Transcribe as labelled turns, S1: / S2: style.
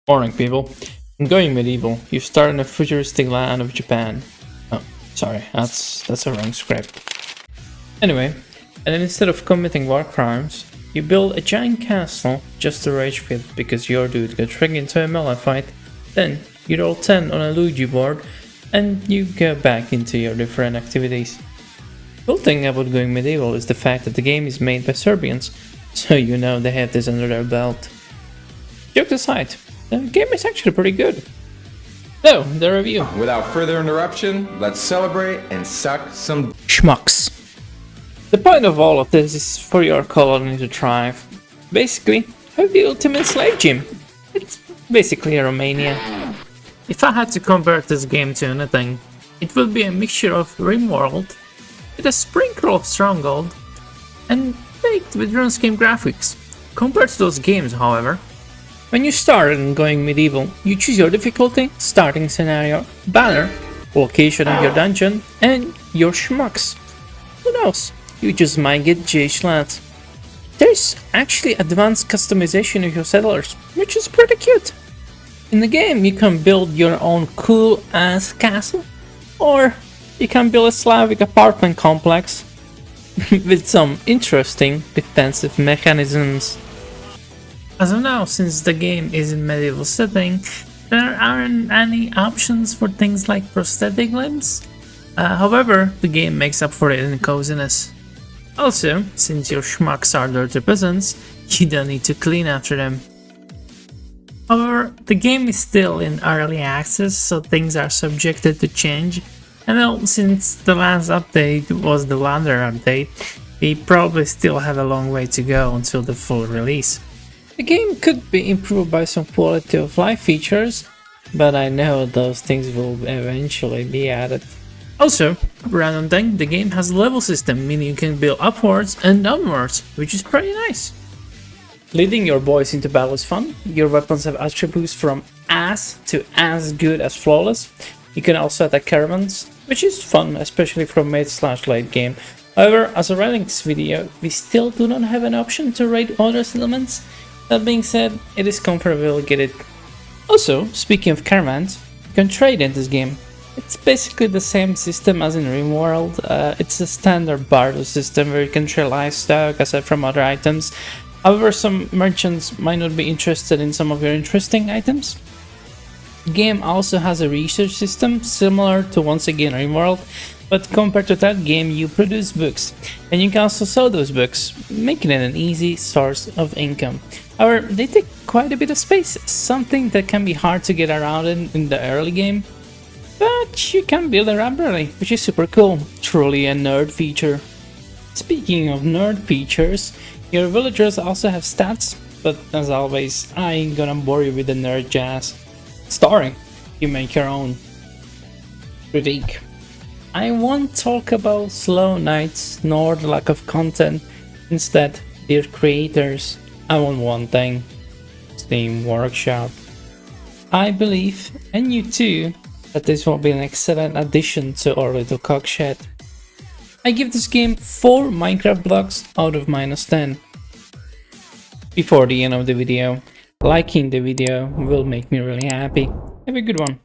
S1: Morning, people. In Going Medieval, you start in a futuristic land of Japan. Oh, sorry, that's a wrong script. Anyway, and then instead of committing war crimes, you build a giant castle just to rage quit because your dude got dragged into a melee fight. Then you roll 10 on a Luigi board and you go back into your different activities. The cool thing about Going Medieval is the fact that the game is made by Serbians, so you know they have this under their belt. Jokes aside, the game is actually pretty good. So, the review.
S2: Without further interruption, let's celebrate and suck some
S1: Schmucks. The point of all of this is for your colony to thrive. Basically, have the ultimate slave gym. It's basically a Romania. If I had to compare this game to anything, it would be a mixture of Rimworld with a sprinkle of Stronghold and baked with RuneScape graphics. Compared to those games, however, when you start in Going Medieval, you choose your difficulty, starting scenario, banner, location of your dungeon, and your schmucks. Who knows, you just might get GH lads. There's actually advanced customization of your settlers, which is pretty cute. In the game, you can build your own cool ass castle, or you can build a Slavic apartment complex with some interesting defensive mechanisms. As of now, since the game is in medieval setting, there aren't any options for things like prosthetic limbs. However, the game makes up for it in coziness. Also, since your schmucks are dirty peasants, you don't need to clean after them. However, the game is still in early access, so things are subjected to change. And well, since the last update was the lander update, we probably still have a long way to go until the full release. The game could be improved by some quality of life features, but I know those things will eventually be added. Also, random thing, the game has a level system, meaning you can build upwards and downwards, which is pretty nice. Leading your boys into battle is fun. Your weapons have attributes from as to as good as flawless. You can also attack caravans, which is fun, especially from mid/late game. However, as of writing this video, we still do not have an option to raid other settlements. That being said, it is comfortable to get it. Also, speaking of caravans, you can trade in this game. It's basically the same system as in Rimworld. It's a standard barter system where you can trade livestock aside from other items. However, some merchants might not be interested in some of your interesting items. The game also has a research system similar to once again Rimworld, but compared to that game you produce books, and you can also sell those books, making it an easy source of income. However, they take quite a bit of space, something that can be hard to get around in the early game, but you can build it rapidly, which is super cool, truly a nerd feature. Speaking of nerd features, your villagers also have stats, but as always, I ain't gonna bore you with the nerd jazz. Story, you make your own. Critique. I won't talk about slow nights nor the lack of content. Instead, dear creators, I want one thing: Steam Workshop. I believe, and you too, that this will be an excellent addition to our little cockshed. I give this game 4 Minecraft blocks out of -10. Before the end of the video, liking the video will make me really happy. Have a good one.